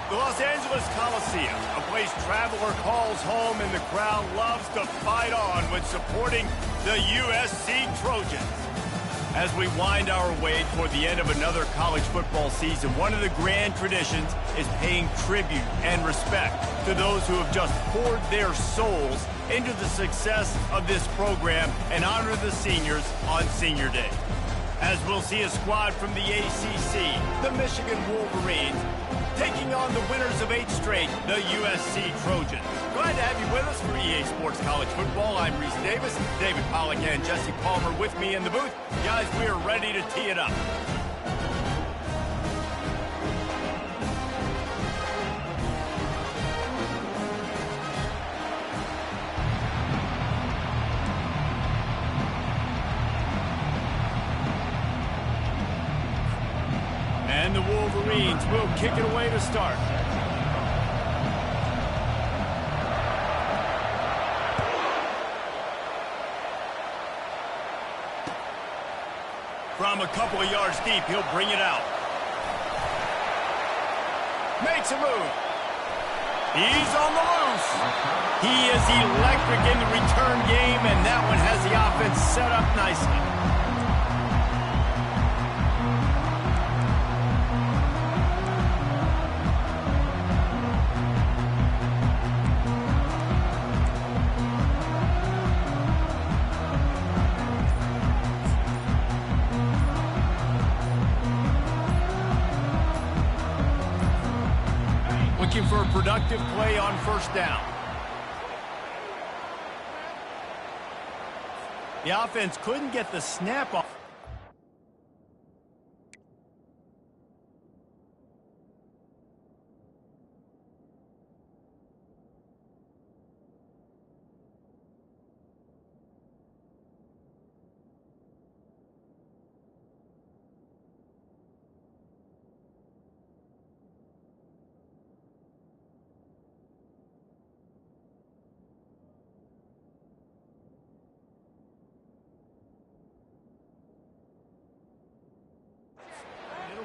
The Los Angeles Coliseum, a place traveler calls home and the crowd loves to fight on when supporting the USC Trojans. As we wind our way toward the end of another college football season, one of the grand traditions is paying tribute and respect to those who have just poured their souls into the success of this program and honor the seniors on Senior Day. As we'll see a squad from the ACC, the Michigan Wolverines, taking on the winners of 8 straight, the USC Trojans. Glad to have you with us for EA Sports College Football. I'm Reese Davis, David Pollack and Jesse Palmer with me in the booth. Guys, we are ready to tee it up. And the Wolverines will kick it away to start. From a couple of yards deep, he'll bring it out. Makes a move. He's on the loose. He is electric in the return game, and that one has the offense set up nicely. Looking for a productive play on first down. The offense couldn't get the snap off.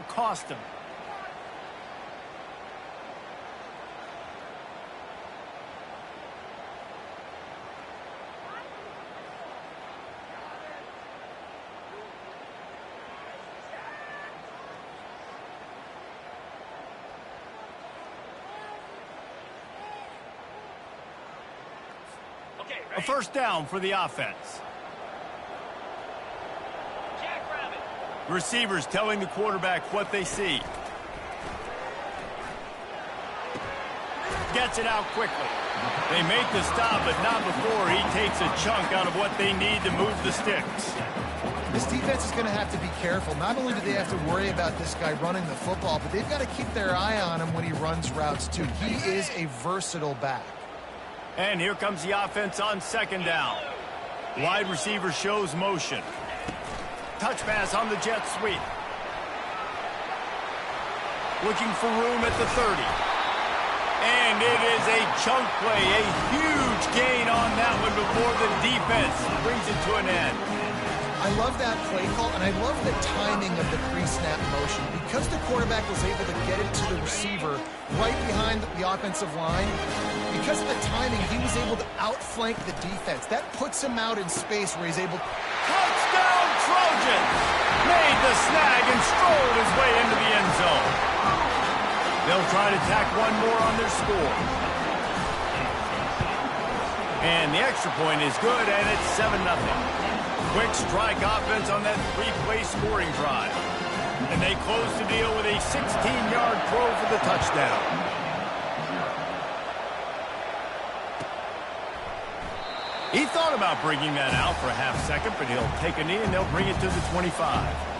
Cost him. A first down for the offense. Receivers telling the quarterback what they see. Gets it out quickly. They make the stop, but not before he takes a chunk out of what they need to move the sticks. This defense is going to have to be careful. Not only do they have to worry about this guy running the football, but they've got to keep their eye on him when he runs routes too. He is a versatile back. And here comes the offense on second down. Wide receiver shows motion. Touch pass on the jet sweep. Looking for room at the 30. And it is a chunk play, a huge gain on that one before the defense brings it to an end. I love that play call, and I love the timing of the pre-snap motion. Because the quarterback was able to get it to the receiver right behind the offensive line, because of the timing, he was able to outflank the defense. That puts him out in space where he's able to... Touchdown Trojans! Made the snag and strolled his way into the end zone. They'll try to tack one more on their score. And the extra point is good, and it's 7-0. Quick strike offense on that 3-play scoring drive. And they close the deal with a 16-yard throw for the touchdown. He thought about bringing that out for a half second, but he'll take a knee and they'll bring it to the 25.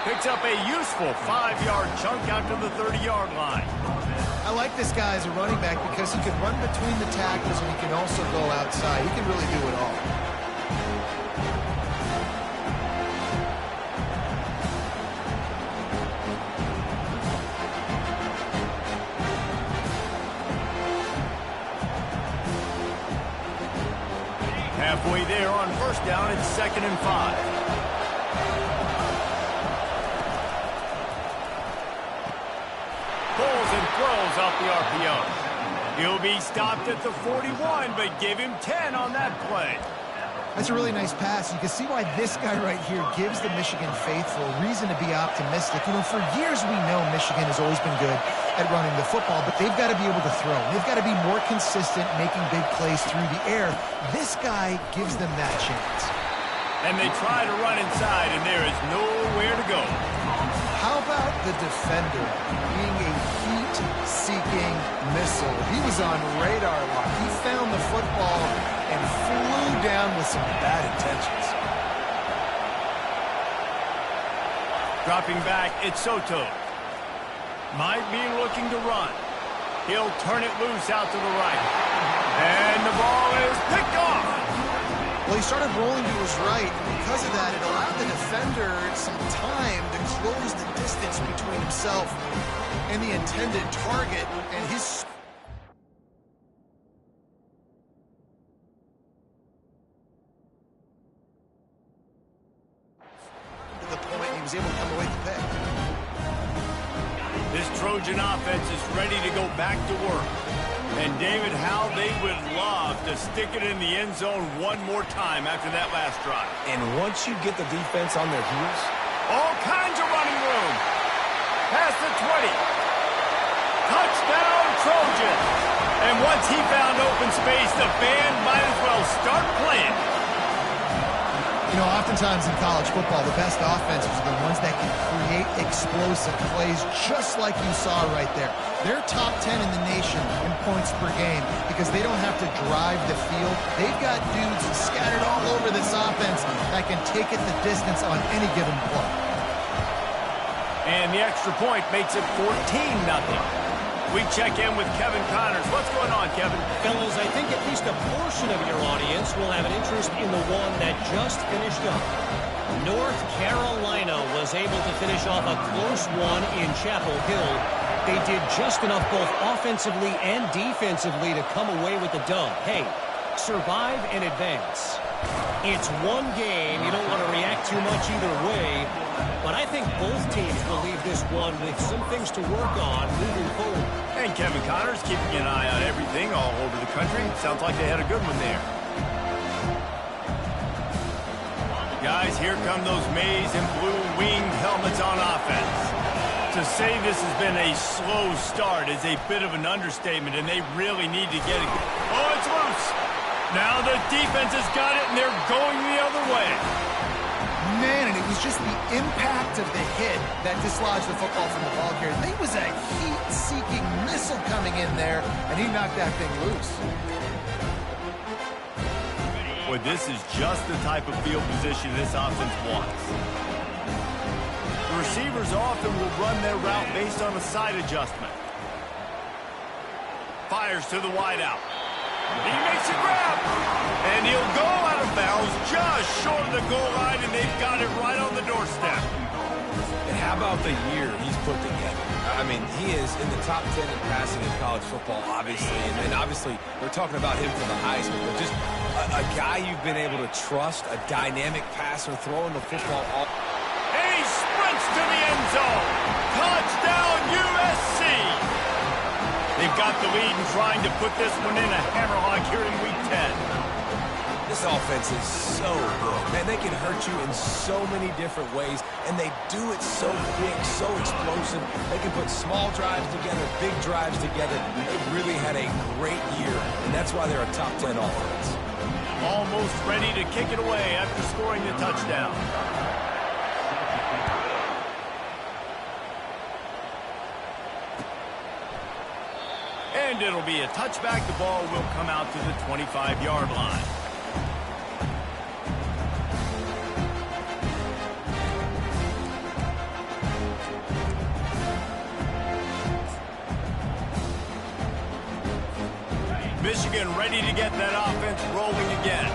Picks up a useful 5-yard chunk out to the 30-yard line. I like this guy as a running back because he can run between the tackles and he can also go outside. He can really do it all. Halfway there on first down, it's 2nd and 5. Pulls and throws off the RPO. He'll be stopped at the 41, but give him 10 on that play. That's a really nice pass. You can see why this guy right here gives the Michigan faithful reason to be optimistic. You know, for years we know Michigan has always been good at running the football, but they've got to be able to throw. They've got to be more consistent making big plays through the air. This guy gives them that chance. And they try to run inside, and there is nowhere to go. How about the defender being a heat-seeking missile? He was on radar lock. He found the football and flew down with some bad intentions. Dropping back, it's Soto. Might be looking to run. He'll turn it loose out to the right. And the ball is picked off. Well, he started rolling to his right, and because of that, it allowed the defender some time to close the distance between himself and the intended target, and his... to the point he was able to come away with the pick. This Trojan offense is ready to go back to work. And David, how they would love to stick it in the end zone one more time after that last drive. And once you get the defense on their heels, all kinds of running room. Past the 20. Touchdown, Trojans. And once he found open space, the band might as well start playing. You know, oftentimes in college football, the best offenses are the ones that can create explosive plays, just like you saw right there. They're top 10 in the nation in points per game because they don't have to drive the field. They've got dudes scattered all over this offense that can take it the distance on any given play. And the extra point makes it 14-0. We check in with Kevin Connors. What's going on, Kevin? Fellas, I think at least a portion of your audience will have an interest in the one that just finished up. North Carolina was able to finish off a close one in Chapel Hill. They did just enough both offensively and defensively to come away with the dub. Hey, survive and advance. It's one game. You don't want to react too much either way. But I think both teams will leave this one with some things to work on moving forward. And Kevin Connors keeping an eye on everything all over the country. Sounds like they had a good one there. Guys, here come those maize and blue winged helmets on offense. To say this has been a slow start is a bit of an understatement, and they really need to get it. Oh, it's loose. Now the defense has got it, and they're going the other way. Man, and it was just the impact of the hit that dislodged the football from the ball carrier. There was a heat-seeking missile coming in there, and he knocked that thing loose. Boy, this is just the type of field position this offense wants. The receivers often will run their route based on a side adjustment. Fires to the wideout. He makes a grab, and he'll go out of bounds just short of the goal line, and they've got it right on the doorstep. and how about the year he's put together? I mean, he is in the top 10 in passing in college football, obviously, and obviously we're talking about him for the Heisman, but just a guy you've been able to trust, a dynamic passer, throwing the football off. And he sprints to the end zone. Touchdown, USC. They've got the lead and trying to put this one in a hammerlock here in Week 10. This offense is so good. Man, they can hurt you in so many different ways, and they do it so quick, so explosive. They can put small drives together, big drives together. They really had a great year, and that's why they're a top 10 offense. Almost ready to kick it away after scoring the touchdown. And it'll be a touchback. The ball will come out to the 25-yard line. Michigan ready to get that offense rolling again.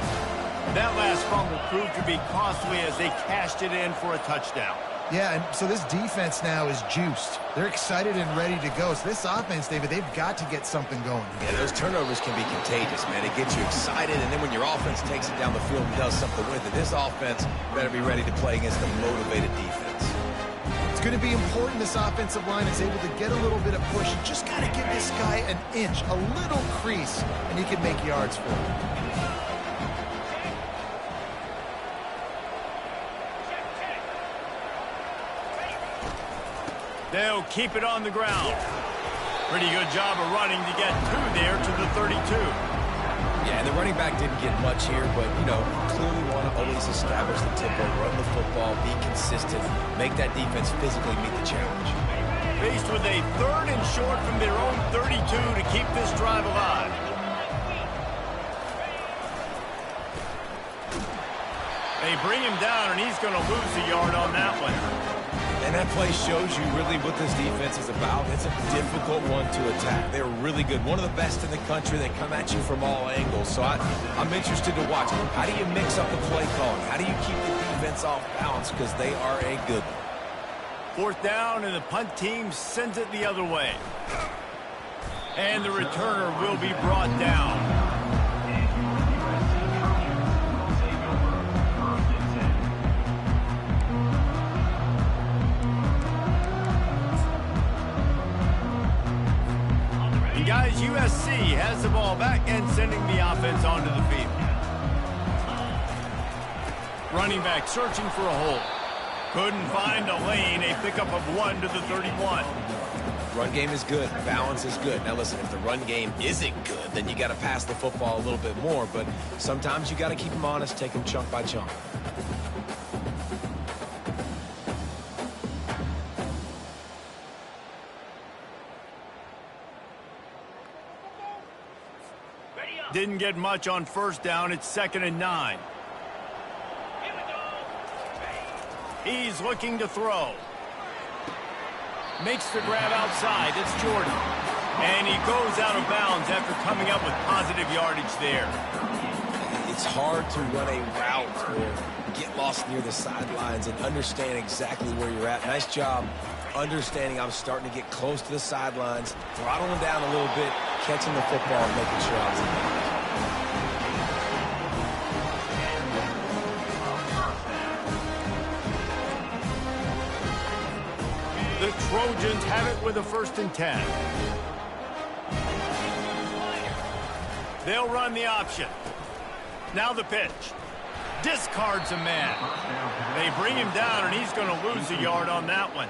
That last fumble proved to be costly as they cashed it in for a touchdown. Yeah, and so this defense now is juiced. They're excited and ready to go. So this offense, David, they've got to get something going. Yeah, those turnovers can be contagious, man. It gets you excited, and then when your offense takes it down the field and does something with it, this offense better be ready to play against a motivated defense. It's going to be important this offensive line is able to get a little bit of push. You just got to give this guy an inch, a little crease, and he can make yards for it. They'll keep it on the ground. Pretty good job of running to get there to the 32. Yeah, and the running back didn't get much here, but, you know, clearly want to always establish the tempo, run the football, be consistent, make that defense physically meet the challenge. Faced with a 3rd and short from their own 32 to keep this drive alive. They bring him down, and he's going to lose a yard on that one. And that play shows you really what this defense is about. It's a difficult one to attack. They're really good. One of the best in the country. They come at you from all angles. So I'm interested to watch. How do you mix up the play calling? How do you keep the defense off balance? Because they are a good one. 4th down, and the punt team sends it the other way. And the returner will be brought down. Guys, USC has the ball back and sending the offense onto the field. Running back searching for a hole. Couldn't find a lane. A pickup of 1 to the 31. Run game is good. Balance is good. Now listen, if the run game isn't good, then you got to pass the football a little bit more. But sometimes you got to keep them honest, take them chunk by chunk. Didn't get much on 1st down. It's 2nd and 9. He's looking to throw. Makes the grab outside. It's Jordan. And he goes out of bounds after coming up with positive yardage there. It's hard to run a route or get lost near the sidelines and understand exactly where you're at. Nice job understanding I'm starting to get close to the sidelines, throttling down a little bit, catching the football and making sure I was in bounds. The Trojans have it with a 1st and 10. They'll run the option. Now the pitch. Discards a man. They bring him down, and he's going to lose a yard on that one.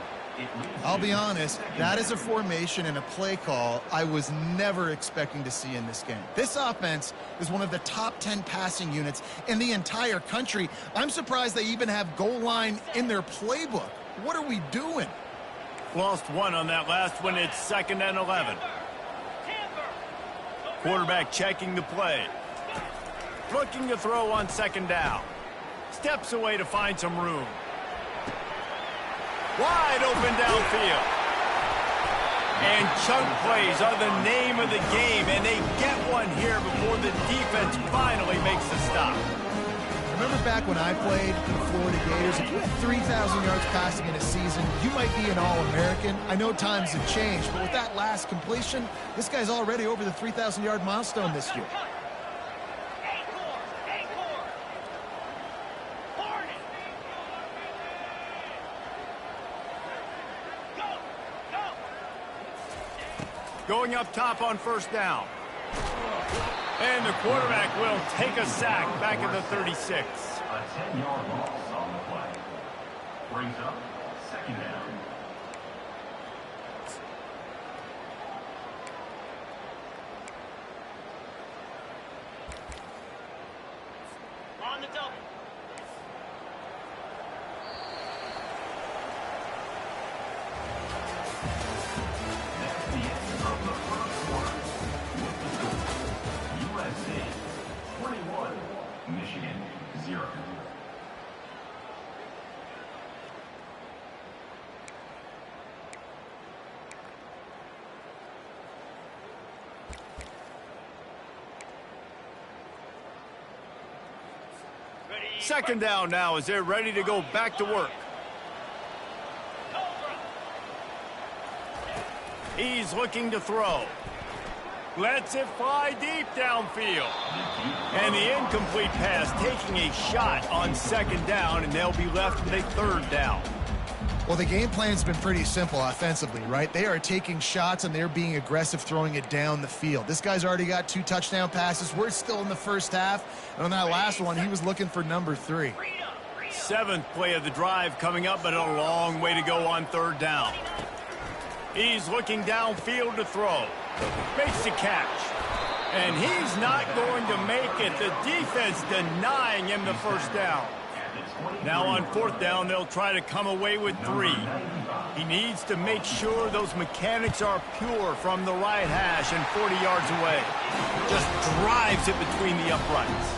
I'll be honest, that is a formation and a play call I was never expecting to see in this game. This offense is one of the top 10 passing units in the entire country. I'm surprised they even have goal line in their playbook. What are we doing? Lost 1 on that last one. It's 2nd and 11. Quarterback checking the play. Looking to throw on 2nd down. Steps away to find some room. Wide open downfield. And chunk plays are the name of the game, and they get one here before the defense finally makes the stop. Remember back when I played for the Florida Gators, if you had 3,000 yards passing in a season, you might be an All-American. I know times have changed, but with that last completion, this guy's already over the 3,000-yard milestone this year. Going up top on 1st down. And the quarterback will take a sack back at the 36. A 10-yard loss on the play. Brings up 2nd down. On the double. That's the end of the 1st quarter. With the score, USC 21, Michigan 0. Second down now as they're ready to go back to work. He's looking to throw. Lets it fly deep downfield. And the incomplete pass taking a shot on second down, and they'll be left with a third down. Well, the game plan's been pretty simple offensively, right? They are taking shots, and they're being aggressive throwing it down the field. This guy's already got 2 touchdown passes. We're still in the first half. And on that last one, he was looking for number 3. 7th play of the drive coming up, but a long way to go on third down. He's looking downfield to throw. Makes the catch. And he's not going to make it. The defense denying him the first down. Now on fourth down, they'll try to come away with 3. He needs to make sure those mechanics are pure from the right hash and 40 yards away. Just drives it between the uprights.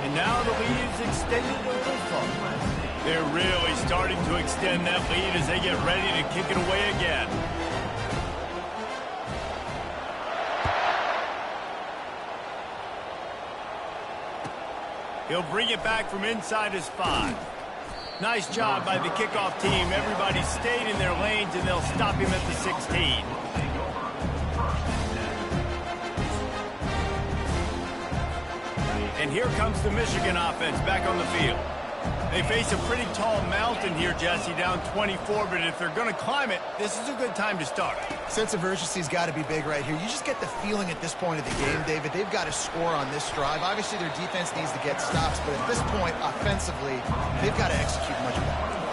And now the lead's extended a little further. They're really starting to extend that lead as they get ready to kick it away again. He'll bring it back from inside his 5. Nice job by the kickoff team. Everybody stayed in their lanes, and they'll stop him at the 16. And here comes the Michigan offense back on the field. They face a pretty tall mountain here, Jesse, down 24, but if they're going to climb it, this is a good time to start. Sense of urgency's got to be big right here. You just get the feeling at this point of the game, David, they've got to score on this drive. Obviously, their defense needs to get stops, but at this point, offensively, they've got to execute much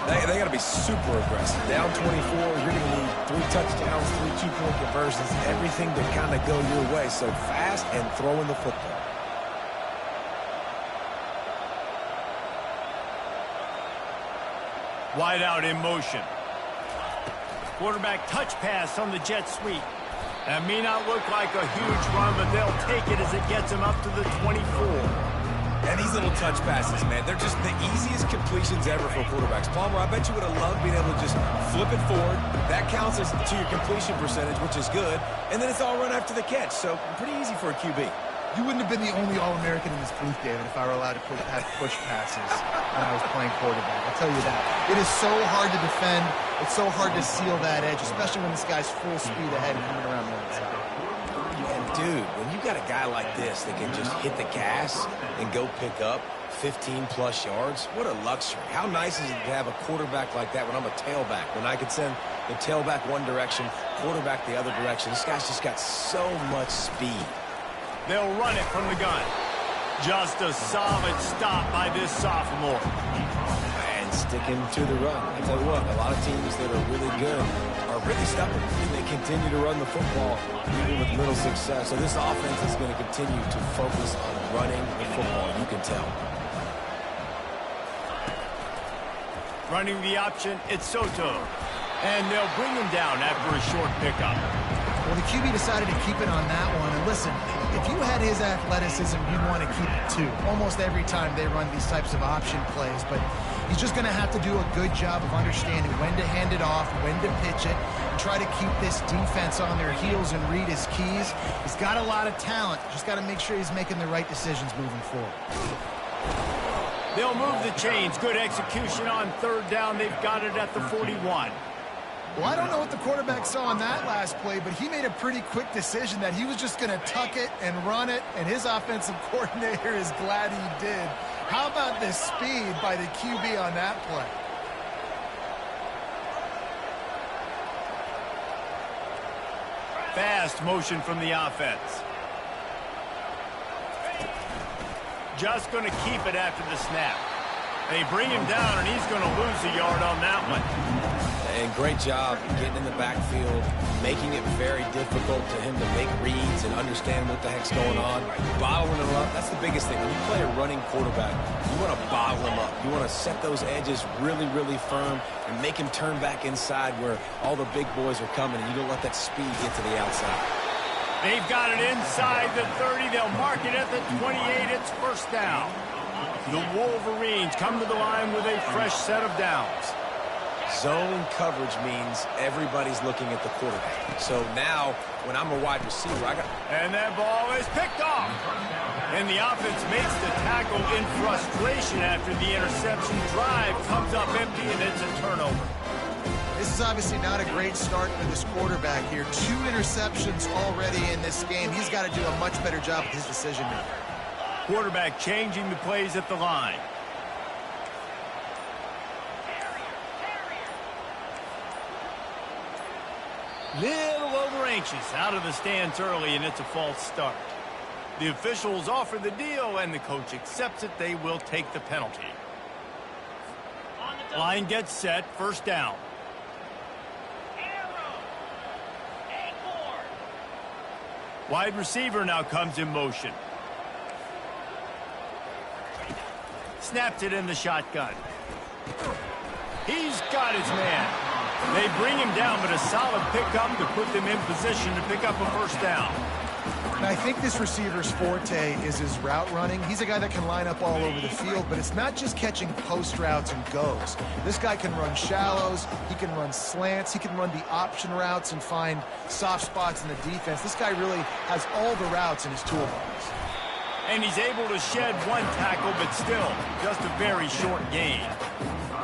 better. They got to be super aggressive. Down 24, you're going to need 3 touchdowns, 3 2-point conversions, everything to kind of go your way. So fast and throwing the football. Wide out in motion. Quarterback touch pass on the jet sweep. That may not look like a huge run, but they'll take it as it gets them up to the 24. And these little touch passes, man, they're just the easiest completions ever for quarterbacks. Palmer, I bet you would have loved being able to just flip it forward. That counts as to your completion percentage, which is good. And then it's all run after the catch, so pretty easy for a QB. You wouldn't have been the only All-American in this booth, David, if I were allowed to have push passes when I was playing quarterback. I'll tell you that. It is so hard to defend. It's so hard to seal that edge, especially when this guy's full speed ahead and coming around the outside. And, dude, when you got a guy like this that can just hit the gas and go pick up 15-plus yards, what a luxury. How nice is it to have a quarterback like that when I'm a tailback, when I could send the tailback one direction, quarterback the other direction. This guy's just got so much speed. They'll run it from the gun. Just a solid stop by this sophomore. And sticking to the run. I tell you what, a lot of teams that are really good are really stubborn. And they continue to run the football even with little success. So this offense is going to continue to focus on running the football. You can tell. Running the option, it's Soto. And they'll bring him down after a short pickup. Well, the QB decided to keep it on that one. And listen, if you had his athleticism, you'd want to keep it too. Almost every time they run these types of option plays. But he's just going to have to do a good job of understanding when to hand it off, when to pitch it, and try to keep this defense on their heels and read his keys. He's got a lot of talent. Just got to make sure he's making the right decisions moving forward. They'll move the chains. Good execution on third down. They've got it at the 41. Well, I don't know what the quarterback saw on that last play, but he made a pretty quick decision that he was just going to tuck it and run it, and his offensive coordinator is glad he did. How about the speed by the QB on that play? Fast motion from the offense. Just going to keep it after the snap. They bring him down, and he's going to lose a yard on that one. And great job getting in the backfield, making it very difficult to him to make reads and understand what the heck's going on. Bottling him up, that's the biggest thing. When you play a running quarterback, you want to bottle him up. You want to set those edges really, really firm and make him turn back inside where all the big boys are coming, and you don't let that speed get to the outside. They've got it inside the 30. They'll mark it at the 28. It's first down. The Wolverines come to the line with a fresh set of downs. Zone coverage means everybody's looking at the quarterback. So now, when I'm a wide receiver, And that ball is picked off. And the offense makes the tackle in frustration after the interception. Drive comes up empty, and it's a turnover. This is obviously not a great start for this quarterback here. 2 interceptions already in this game. He's got to do a much better job with his decision-making. Quarterback changing the plays at the line. Little over anxious out of the stands early, and it's a false start. The officials offer the deal, and the coach accepts it. They will take the penalty. Line gets set, first down. Wide receiver now comes in motion. Snaps it in the shotgun. He's got his man. They bring him down, but a solid pickup to put them in position to pick up a first down. And I think this receiver's forte is his route running. He's a guy that can line up all over the field, but it's not just catching post routes and goes. This guy can run shallows, he can run slants, he can run the option routes and find soft spots in the defense. This guy really has all the routes in his toolbox. And he's able to shed one tackle, but still just a very short gain.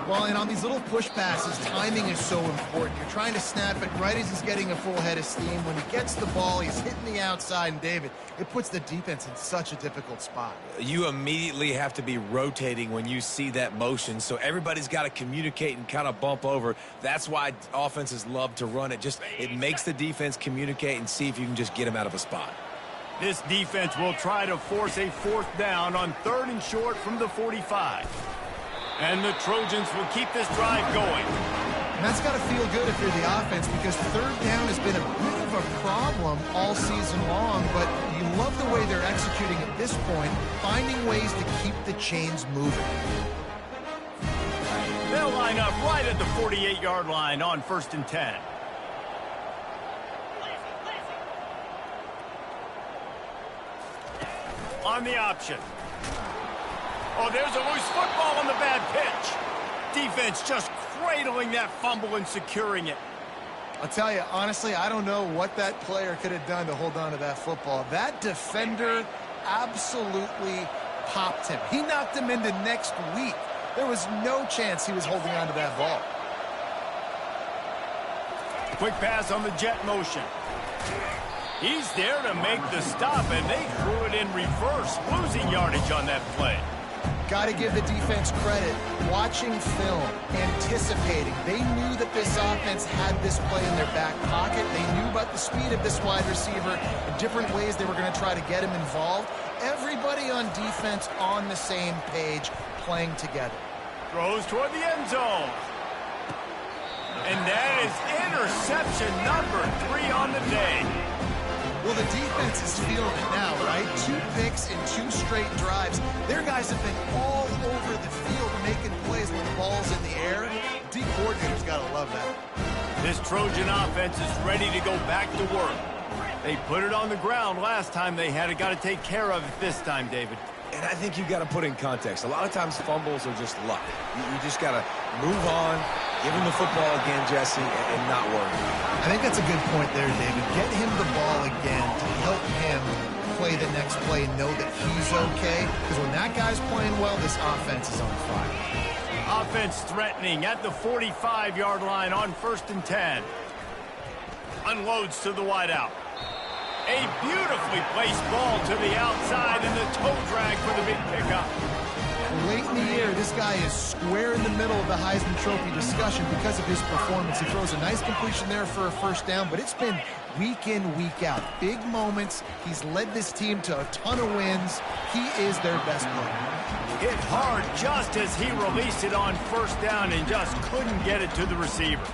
Well, and on these little push passes, timing is so important. You're trying to snap it right as he's getting a full head of steam. When he gets the ball, he's hitting the outside, and David, it puts the defense in such a difficult spot. You immediately have to be rotating when you see that motion, so everybody's got to communicate and kind of bump over. That's why offenses love to run it. It makes the defense communicate and see if you can just get him out of a spot. This defense will try to force a fourth down on 3rd and short from the 45. And the Trojans will keep this drive going. And that's got to feel good if you're the offense, because 3rd down has been a bit of a problem all season long, but you love the way they're executing at this point, finding ways to keep the chains moving. They'll line up right at the 48-yard line on 1st and 10. On the option. Oh, there's a loose football on the bad pitch. Defense just cradling that fumble and securing it. I'll tell you, honestly, I don't know what that player could have done to hold on to that football. That defender absolutely popped him. He knocked him into next week. There was no chance he was holding on to that ball. Quick pass on the jet motion. He's there to make the stop, and they threw it in reverse, losing yardage on that play. Got to give the defense credit. Watching film, anticipating. They knew that this offense had this play in their back pocket. They knew about the speed of this wide receiver and different ways they were going to try to get him involved. Everybody on defense on the same page, playing together. Throws toward the end zone. And that is interception number 3 on the day. Well, the defense is feeling it now, right? 2 picks in 2 straight drives. Their guys have been all over the field making plays when the ball's in the air. D coordinator's got to love that. This Trojan offense is ready to go back to work. They put it on the ground last time they had it. Got to take care of it this time, David. And I think you've got to put in context. A lot of times fumbles are just luck. You just got to move on, give him the football again, Jesse, and not worry. I think that's a good point there, David. Get him the ball again to help him play the next play and know that he's okay. Because when that guy's playing well, this offense is on fire. Offense threatening at the 45-yard line on 1st and 10. Unloads to the wideout. A beautifully placed ball to the outside and the toe drag for the big pickup. Late in the year, this guy is square in the middle of the Heisman Trophy discussion because of his performance. He throws a nice completion there for a first down, but it's been week in, week out. Big moments. He's led this team to a ton of wins. He is their best player. Hit hard just as he released it on 1st down and just couldn't get it to the receiver.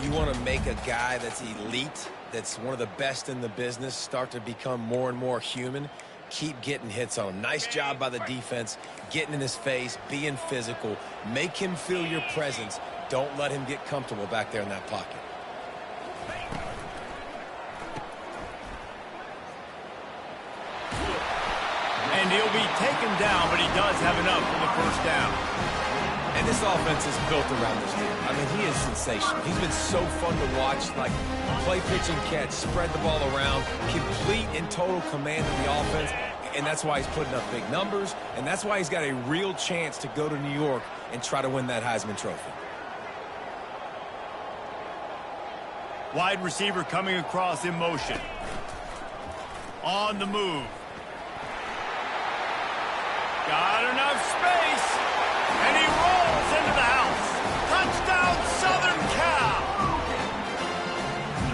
You want to make a guy that's elite, that's one of the best in the business, start to become more and more human. Keep getting hits on him. Nice job by the defense, getting in his face, being physical. Make him feel your presence. Don't let him get comfortable back there in that pocket. And he'll be taken down, but he does have enough for the first down. And And this offense is built around this dude. I mean, he is sensational. He's been so fun to watch, like play, pitch, and catch, spread the ball around, complete and total command of the offense, and that's why he's putting up big numbers, and that's why he's got a real chance to go to New York and try to win that Heisman Trophy. Wide receiver coming across in motion. On the move. Got enough space. And he rolls into the house. Touchdown, Southern Cal.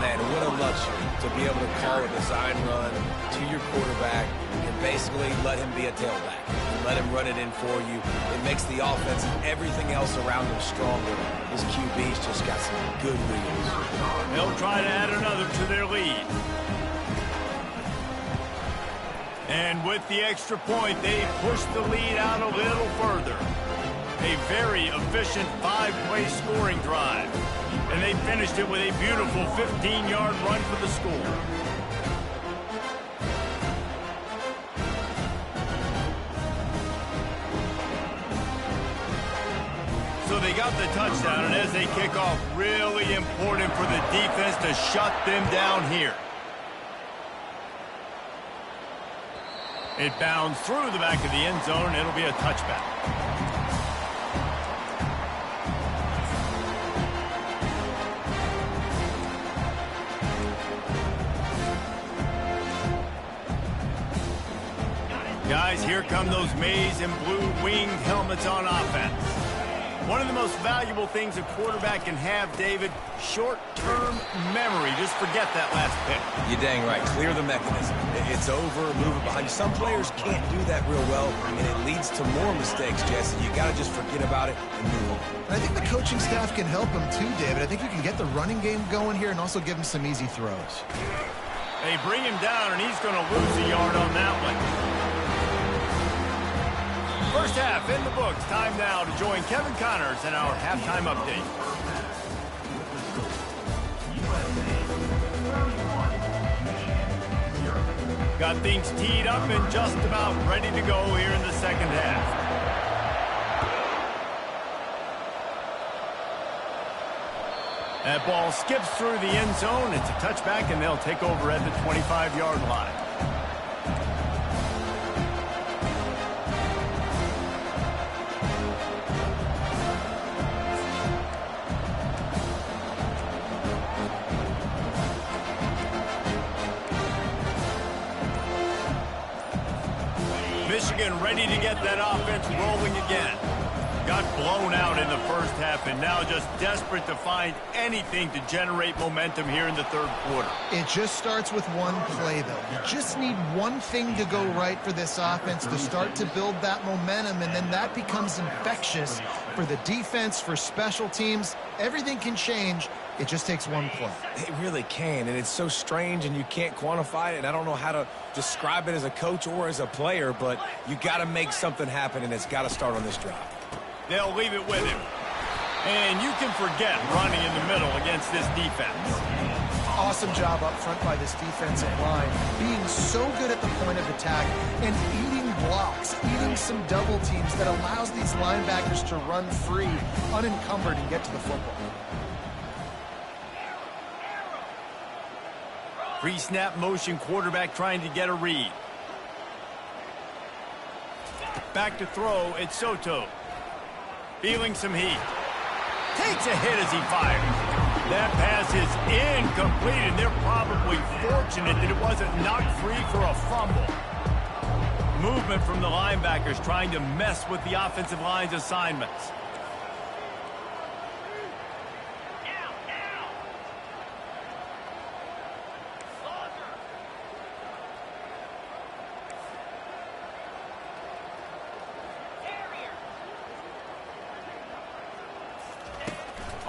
Man, what a luxury to be able to call a design run to your quarterback and basically let him be a tailback. And let him run it in for you. It makes the offense and everything else around him stronger. His QB's just got some good wheels. They'll try to add another to their lead. And with the extra point, they push the lead out a little further. A very efficient 5-play scoring drive. And they finished it with a beautiful 15-yard run for the score. So they got the touchdown, and as they kick off, really important for the defense to shut them down here. It bounds through the back of the end zone. It'll be a touchback. Guys, here come those maize and blue winged helmets on offense. One of the most valuable things a quarterback can have, David, short-term memory. Just forget that last pick. You're dang right. Clear the mechanism. It's over, move it behind you. Some players can't do that real well, and it leads to more mistakes, Jesse. You got to just forget about it and move on. And I think the coaching staff can help him too, David. I think you can get the running game going here and also give him some easy throws. They bring him down, and he's going to lose a yard on that one. First half in the books. Time now to join Kevin Connors in our halftime update. Got things teed up and just about ready to go here in the second half. That ball skips through the end zone. It's a touchback, and they'll take over at the 25-yard line. Michigan ready to get that offense rolling again. Got blown out in the first half and now just desperate to find anything to generate momentum here in the third quarter. It just starts with one play, though. You just need one thing to go right for this offense to start to build that momentum, and then that becomes infectious for the defense, for special teams. Everything can change. It just takes one play. It really can, and it's so strange, and you can't quantify it, and I don't know how to describe it as a coach or as a player, but you got to make something happen, and it's got to start on this drive. They'll leave it with him. And you can forget running in the middle against this defense. Awesome job up front by this defensive line, being so good at the point of attack and eating blocks, eating some double teams that allows these linebackers to run free, unencumbered, and get to the football. Pre-snap motion quarterback trying to get a read. Back to throw, it's Soto. Feeling some heat. Takes a hit as he fires. That pass is incomplete, and they're probably fortunate that it wasn't knocked free for a fumble. Movement from the linebackers trying to mess with the offensive line's assignments.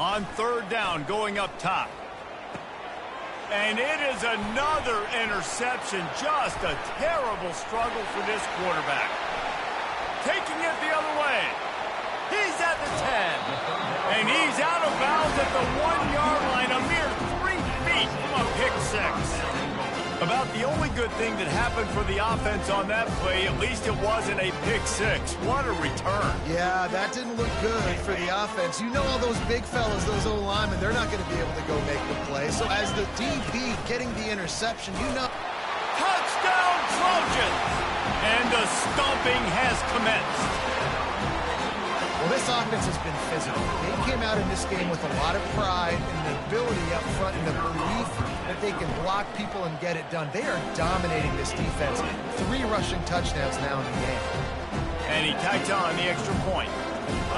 On third down, going up top. And it is another interception. Just a terrible struggle for this quarterback. Taking it the other way. He's at the 10. And he's out of bounds at the 1-yard line, a mere 3 feet from a pick six. About the only good thing that happened for the offense on that play, at least it wasn't a pick six. What a return. Yeah, that didn't look good for the offense. You know all those big fellas, those O-linemen, they're not going to be able to go make the play. So as the DB getting the interception, you know. Touchdown Trojans! And the stomping has commenced. Well, this offense has been physical. They came out in this game with a lot of pride and the ability up front and the belief that they can block people and get it done. They are dominating this defense. 3 rushing touchdowns now in the game. And he tacks on the extra point.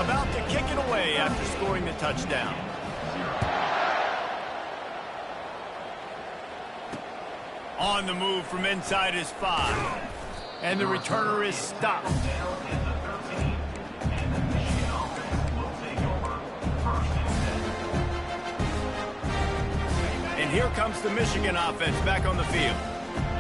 About to kick it away after scoring the touchdown. On the move from inside his 5. And the returner is stopped. And here comes the Michigan offense back on the field.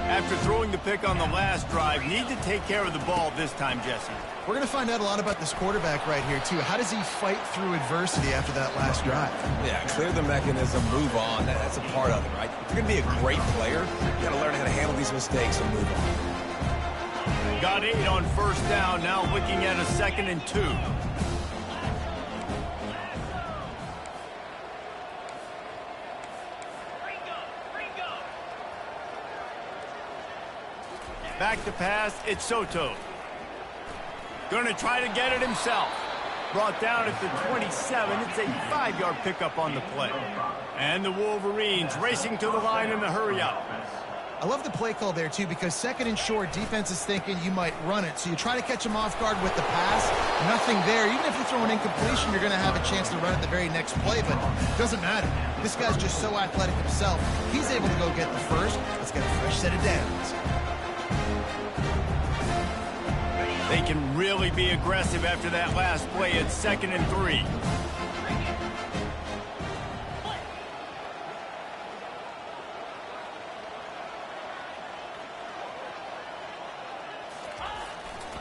After throwing the pick on the last drive, need to take care of the ball this time, Jesse. We're going to find out a lot about this quarterback right here, too. How does he fight through adversity after that last drive? Yeah, clear the mechanism, move on. That's a part of it, right? If you're going to be a great player, you got to learn how to handle these mistakes and move on. Got 8 on first down, now looking at a 2nd and 2. Back to pass, it's Soto. Going to try to get it himself. Brought down at the 27. It's a 5-yard pickup on the play. And the Wolverines racing to the line in the hurry-up. I love the play call there, too, because 2nd and short, defense is thinking you might run it. So you try to catch them off guard with the pass. Nothing there. Even if you throw an incompletion, you're going to have a chance to run it the very next play, but it doesn't matter. This guy's just so athletic himself. He's able to go get the first. Let's get a fresh set of downs. They can really be aggressive after that last play at 2nd and 3.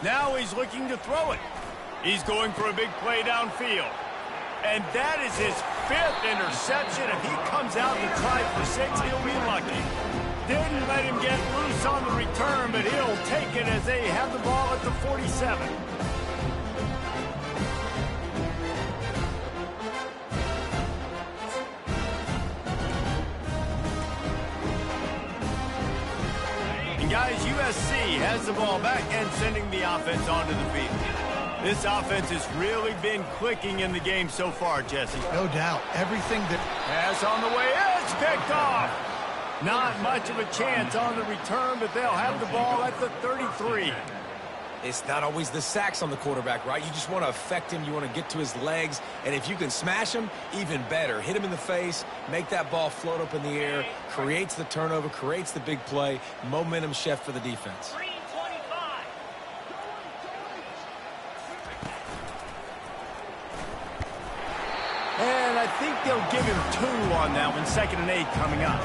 Now he's looking to throw it. He's going for a big play downfield. And that is his 5th interception. If he comes out to try for 6, he'll be lucky. Didn't let him get loose on the return, but he'll take it as they have the ball at the 47. And guys, USC has the ball back and sending the offense onto the field. This offense has really been clicking in the game so far, Jesse. No doubt. Everything that... Pass on the way is picked off. Not much of a chance on the return, but they'll have the ball at the 33. It's not always the sacks on the quarterback, right? You just want to affect him. You want to get to his legs. And if you can smash him, even better. Hit him in the face, make that ball float up in the air, creates the turnover, creates the big play, momentum shift for the defense. And I think they'll give him 2 on that one, 2nd and 8 coming up.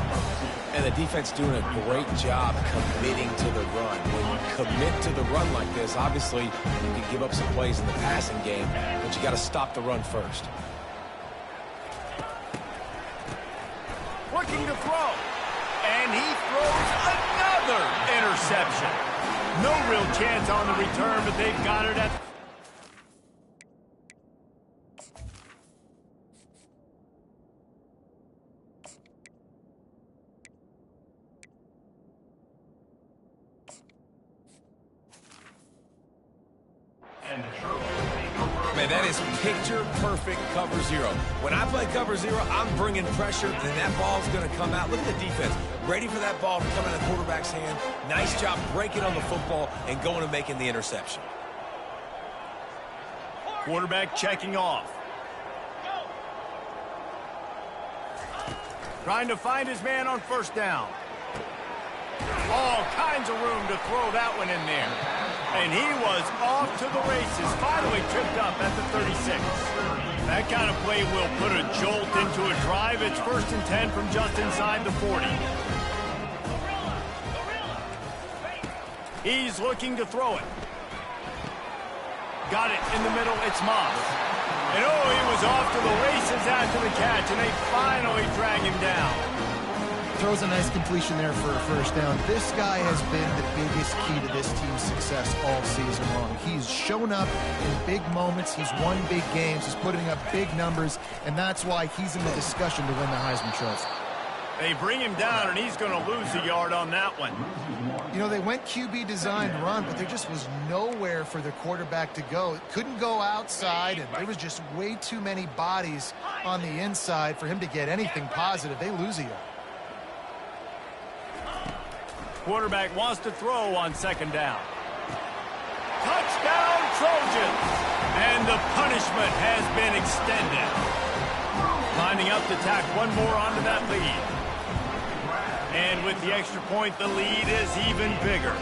And the defense doing a great job committing to the run. When you commit to the run like this, obviously you can give up some plays in the passing game, but you got to stop the run first. Looking to throw. And he throws another interception. No real chance on the return, but they've got it at... Man, that is picture-perfect cover 0. When I play cover 0, I'm bringing pressure, and that ball's going to come out. Look at the defense. Ready for that ball to come in the quarterback's hand. Nice job breaking on the football and going and making the interception. Quarterback checking off. Trying to find his man on first down. All kinds of room to throw that one in there. And he was off to the races, finally tripped up at the 36. That kind of play will put a jolt into a drive. It's 1st and 10 from just inside the 40. He's looking to throw it. Got it in the middle, it's Moss. And oh, he was off to the races after the catch, and they finally drag him down. Throws a nice completion there for a first down. This guy has been the biggest key to this team's success all season long. He's shown up in big moments. He's won big games. He's putting up big numbers, and that's why he's in the discussion to win the Heisman Trophy. They bring him down, and he's going to lose a yard on that one. You know, they went QB designed run, but there just was nowhere for the quarterback to go. It couldn't go outside, and there was just way too many bodies on the inside for him to get anything positive. They lose a yard. Quarterback wants to throw on second down. Touchdown, Trojans! And the punishment has been extended. Lining up to tack one more onto that lead. And with the extra point, the lead is even bigger.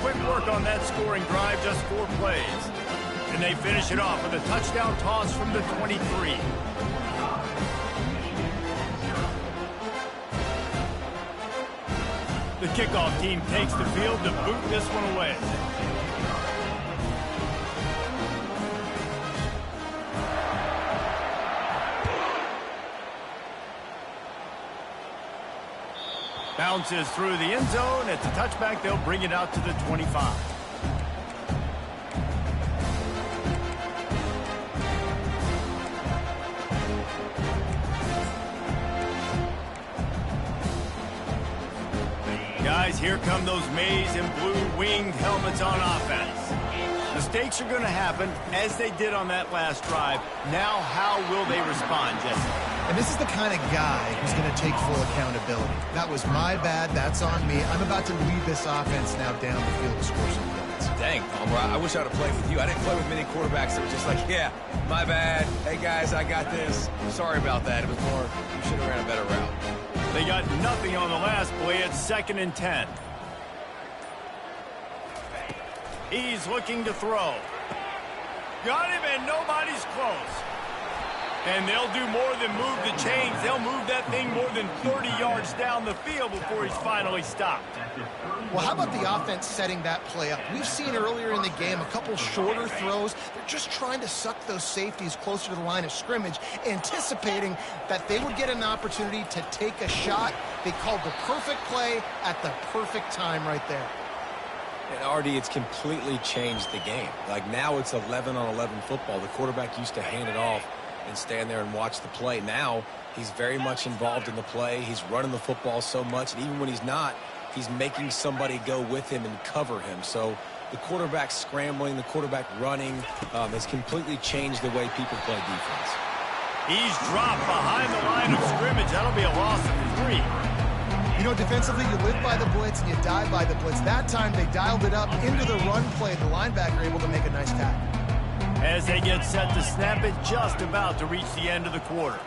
Quick work on that scoring drive, just 4 plays. And they finish it off with a touchdown toss from the 23. The kickoff team takes the field to boot this one away. Bounces through the end zone. It's a touchback. They'll bring it out to the 25. Guys, here come those maize and blue winged helmets on offense. Mistakes are going to happen, as they did on that last drive. Now, how will they respond, Jesse? And this is the kind of guy who's going to take full accountability. That was my bad. That's on me. I'm about to lead this offense now down the field to score some points. Dang, Palmer, I wish I'd have played with you. I didn't play with many quarterbacks that were just like, yeah, my bad. Hey, guys, I got this. Sorry about that. It was more, you should have ran a better route. They got nothing on the last play. It's 2nd and 10. He's looking to throw. Got him, and nobody's close. And they'll do more than move the chains. They'll move that thing more than 30 yards down the field before he's finally stopped. Well, how about the offense setting that play up? We've seen earlier in the game a couple shorter throws. They're just trying to suck those safeties closer to the line of scrimmage, anticipating that they would get an opportunity to take a shot. They called the perfect play at the perfect time right there. And Artie, it's completely changed the game. Like now it's 11-on-11 football. The quarterback used to hand it off and stand there and watch the play. Now he's very much involved in the play. He's running the football so much, and even when he's not, he's making somebody go with him and cover him. So the quarterback scrambling, the quarterback running has completely changed the way people play defense. He's dropped behind the line of scrimmage. That'll be a loss of 3. You know, defensively, you live by the blitz and you die by the blitz. That time, they dialed it up into the run play. The linebacker able to make a nice tackle. As they get set to snap it, just about to reach the end of the quarter.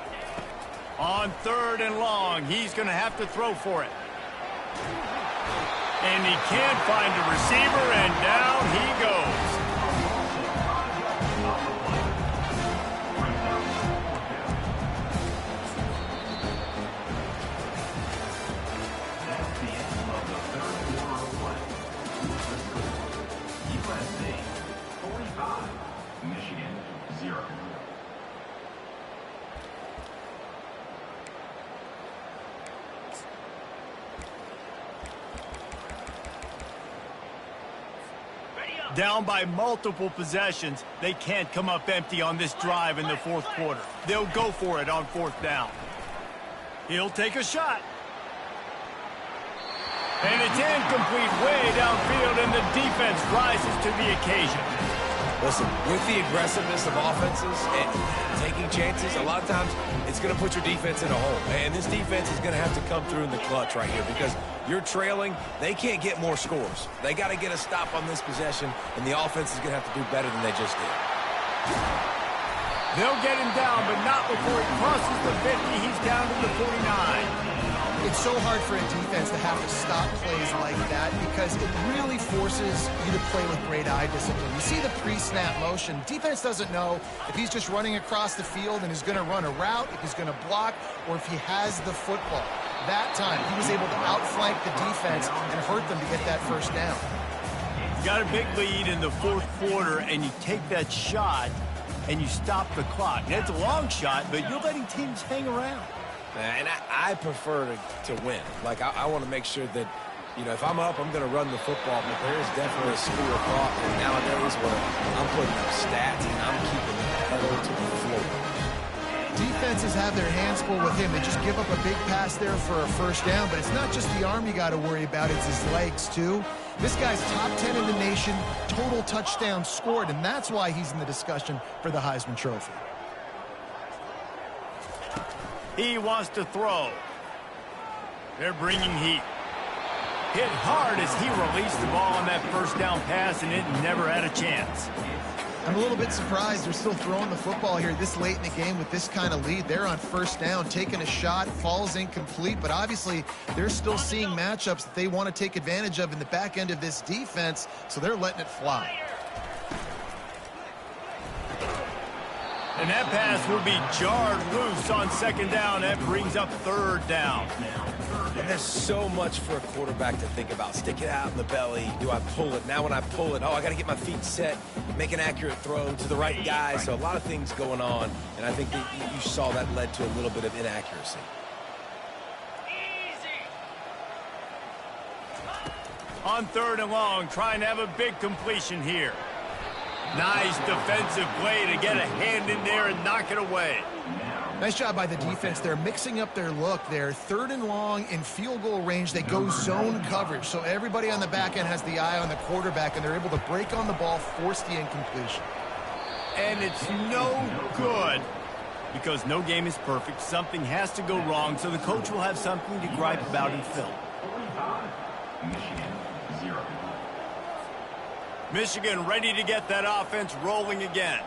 On 3rd and long, he's going to have to throw for it. And he can't find a receiver, and down he goes. Down by multiple possessions, they can't come up empty on this drive in the 4th quarter. They'll go for it on 4th down. He'll take a shot. And it's incomplete way downfield, and the defense rises to the occasion. Listen, with the aggressiveness of offenses and taking chances, a lot of times it's going to put your defense in a hole. And this defense is going to have to come through in the clutch right here because you're trailing. They can't get more scores. They got to get a stop on this possession, and the offense is going to have to do better than they just did. They'll get him down, but not before he crosses the 50. He's down to the 49. It's so hard for a defense to have to stop plays like that because it really forces you to play with great eye discipline. You see the pre-snap motion. Defense doesn't know if he's just running across the field and is going to run a route, if he's going to block, or if he has the football. That time, he was able to outflank the defense and hurt them to get that first down. You got a big lead in the 4th quarter, and you take that shot, and you stop the clock. Now, it's a long shot, but you're letting teams hang around. And I prefer to win. Like, I want to make sure that, you know, if I'm up, I'm going to run the football, but there is definitely a school of thought nowadays where I'm putting up stats and I'm keeping the pedal to the floor. Defenses have their hands full with him. They just give up a big pass there for a first down, but it's not just the arm you got to worry about, it's his legs too. This guy's top 10 in the nation, total touchdowns scored, and that's why he's in the discussion for the Heisman Trophy. He wants to throw. They're bringing heat. Hit hard as he released the ball on that first down pass, and it never had a chance. I'm a little bit surprised they're still throwing the football here this late in the game with this kind of lead. They're on first down, taking a shot, falls incomplete, but obviously they're still seeing matchups that they want to take advantage of in the back end of this defense, so they're letting it fly. And that pass will be jarred loose on second down. That brings up third down. And there's so much for a quarterback to think about. Stick it out in the belly. Do I pull it? Now when I pull it, I got to get my feet set, make an accurate throw to the right guy. So a lot of things going on, and I think that you saw that led to a little bit of inaccuracy. On third and long, trying to have a big completion here. Nice defensive play to get a hand in there and knock it away. Nice job by the defense. They're mixing up their look there. Third and long in field goal range. They go zone coverage. So everybody on the back end has the eye on the quarterback, and they're able to break on the ball, force the incompletion. And it's no good because no game is perfect. Something has to go wrong, so the coach will have something to gripe about in film. Michigan, 0. Michigan ready to get that offense rolling again.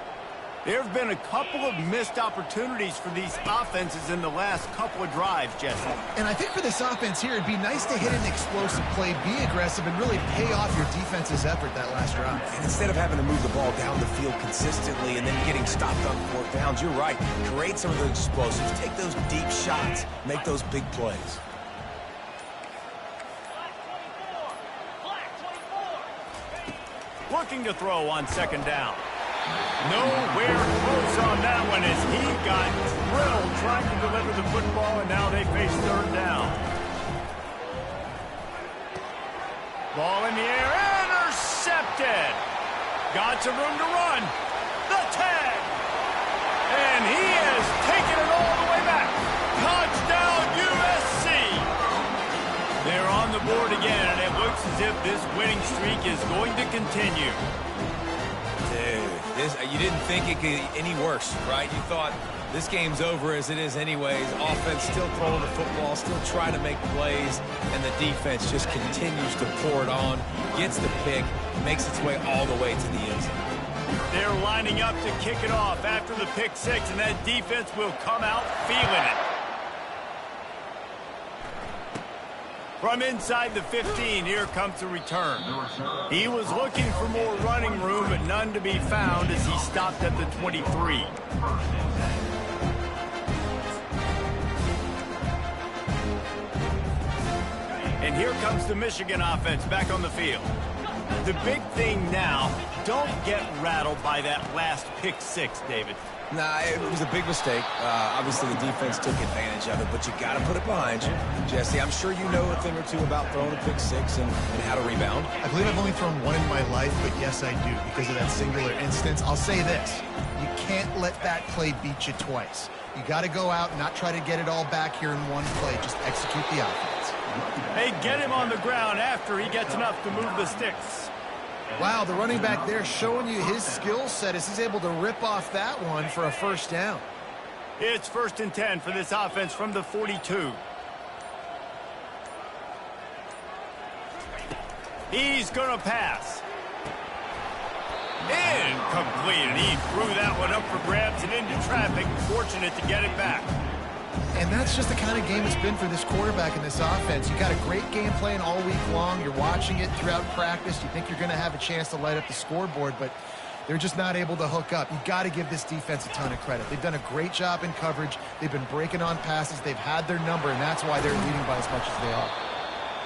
There have been a couple of missed opportunities for these offenses in the last couple of drives, Jesse. And I think for this offense here, it'd be nice to hit an explosive play, be aggressive, and really pay off your defense's effort that last drive. And instead of having to move the ball down the field consistently and then getting stopped on 4th downs, you're right. Create some of those explosives. Take those deep shots. Make those big plays. Looking to throw on second down. Nowhere close on that one as he got drilled trying to deliver the football, and now they face third down. Ball in the air, intercepted. Got some room to run. The tag. And he has taken it all the way back. Touchdown USC. They're on the board again, and it looks as if this winning streak is going to continue. You didn't think it could any worse, right? You thought this game's over as it is anyways. Offense still throwing the football, still trying to make plays, and the defense just continues to pour it on, gets the pick, makes its way all the way to the end zone. They're lining up to kick it off after the pick six, and that defense will come out feeling it. From inside the 15, here comes the return. He was looking for more running room, but none to be found as he stopped at the 23. And here comes the Michigan offense back on the field. The big thing now, don't get rattled by that last pick six, David. Nah, it was a big mistake. Obviously, the defense took advantage of it, but you got to put it behind you. Jesse, I'm sure you know a thing or two about throwing a pick six and how to rebound. I believe I've only thrown one in my life, but yes, I do, because of that singular instance. I'll say this. You can't let that play beat you twice. You got to go out and not try to get it all back here in one play. Just execute the offense. They get him on the ground after he gets enough to move the sticks. Wow, the running back there showing you his skill set as he's able to rip off that one for a first down. It's 1st and 10 for this offense from the 42. He's going to pass. Incomplete, and he threw that one up for grabs and into traffic. Fortunate to get it back. And that's just the kind of game it's been for this quarterback in this offense. You got a great game plan all week long. You're watching it throughout practice. You think you're going to have a chance to light up the scoreboard, but they're just not able to hook up. You got to give this defense a ton of credit. They've done a great job in coverage. They've been breaking on passes. They've had their number, and that's why they're leading by as much as they are.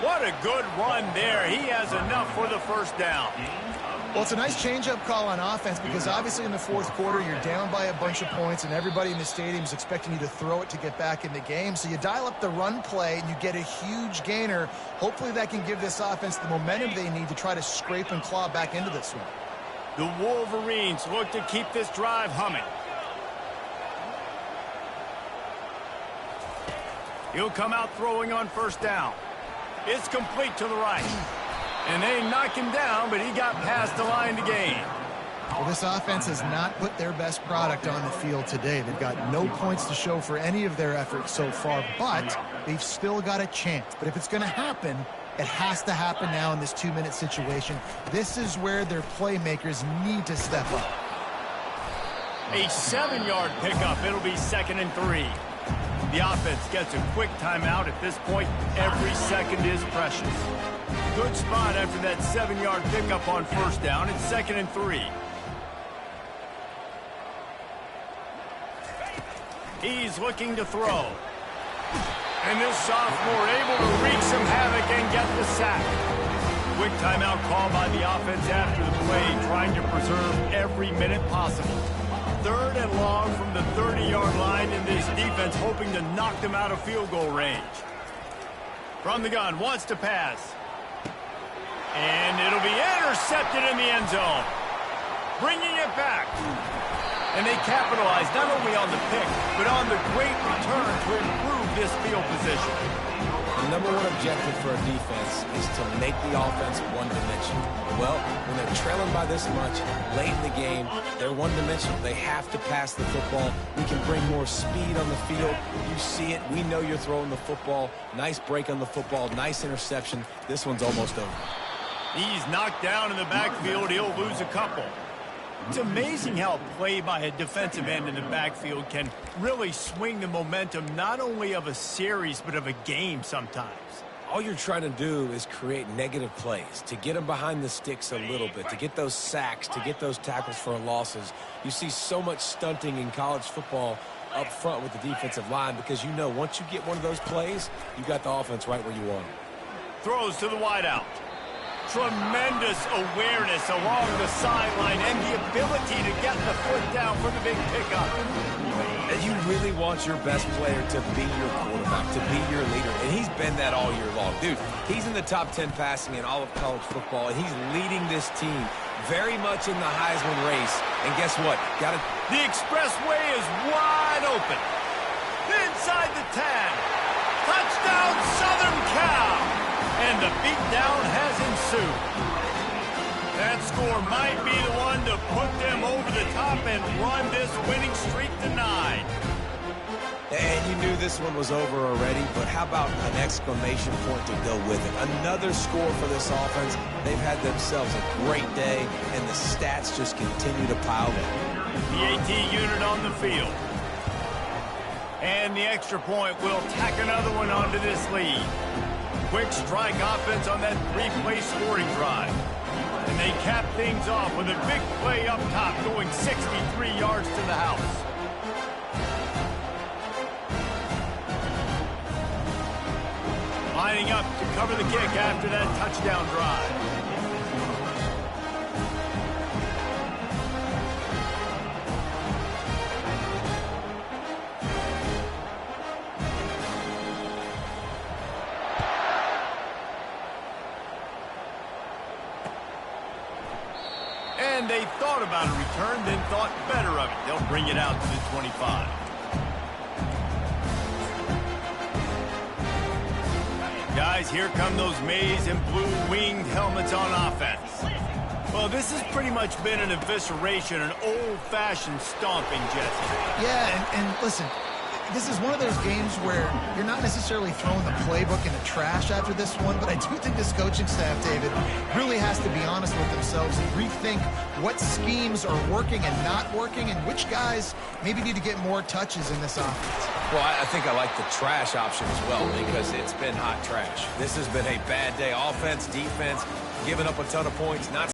What a good run there. He has enough for the first down. Well, it's a nice change-up call on offense because obviously in the fourth quarter you're down by a bunch of points and everybody in the stadium is expecting you to throw it to get back in the game. So you dial up the run play and you get a huge gainer. Hopefully that can give this offense the momentum they need to try to scrape and claw back into this one. The Wolverines look to keep this drive humming. He'll come out throwing on first down. It's complete to the right. And they knock him down, but he got past the line to gain. Well, this offense has not put their best product on the field today. They've got no points to show for any of their efforts so far, but they've still got a chance. But if it's going to happen, it has to happen now in this 2-minute situation. This is where their playmakers need to step up. A 7-yard pickup. It'll be 2nd and 3. The offense gets a quick timeout. At this point, every second is precious. Good spot after that 7-yard pickup on first down. It's 2nd and 3. He's looking to throw. And this sophomore able to wreak some havoc and get the sack. Quick timeout call by the offense after the play, trying to preserve every minute possible. 3rd and long from the 30-yard line, in this defense hoping to knock them out of field goal range. From the gun, wants to pass. And it'll be intercepted in the end zone. Bringing it back. And they capitalize not only on the pick, but on the great return to improve this field position. The number one objective for a defense is to make the offense one-dimensional. Well, when they're trailing by this much, late in the game, they're one-dimensional. They have to pass the football. We can bring more speed on the field. You see it. We know you're throwing the football. Nice break on the football. Nice interception. This one's almost over. He's knocked down in the backfield. He'll lose a couple. It's amazing how a play by a defensive end in the backfield can really swing the momentum not only of a series but of a game sometimes. All you're trying to do is create negative plays, to get them behind the sticks a little bit, to get those sacks, to get those tackles for losses. You see so much stunting in college football up front with the defensive line because you know once you get one of those plays, you got the offense right where you want it. Throws to the wideout. Tremendous awareness along the sideline and the ability to get the foot down for the big pickup. And you really want your best player to be your quarterback, to be your leader, and he's been that all year long. Dude, he's in the top 10 passing in all of college football, and he's leading this team very much in the Heisman race. And guess what? The expressway is wide open. Inside the 10. Touchdown, Southern Cal! And the beatdown has ensued. That score might be the one to put them over the top and run this winning streak to 9. And you knew this one was over already, but how about an exclamation point to go with it? Another score for this offense. They've had themselves a great day, and the stats just continue to pile in. The AT unit on the field. And the extra point will tack another one onto this lead. Quick strike offense on that 3-play scoring drive. And they cap things off with a big play up top going 63 yards to the house. Lining up to cover the kick after that touchdown drive. And they thought about a return, then thought better of it. They'll bring it out to the 25. Guys, here come those maize and blue winged helmets on offense. Well, this has pretty much been an evisceration, an old-fashioned stomping, Jesse. Yeah, and listen, this is one of those games where you're not necessarily throwing the playbook in the trash after this one, but I do think this coaching staff, David, really has to be honest with themselves and rethink what schemes are working and not working and which guys maybe need to get more touches in this offense. Well, I think I like the trash option as well because it's been hot trash. This has been a bad day. Offense, defense, giving up a ton of points, not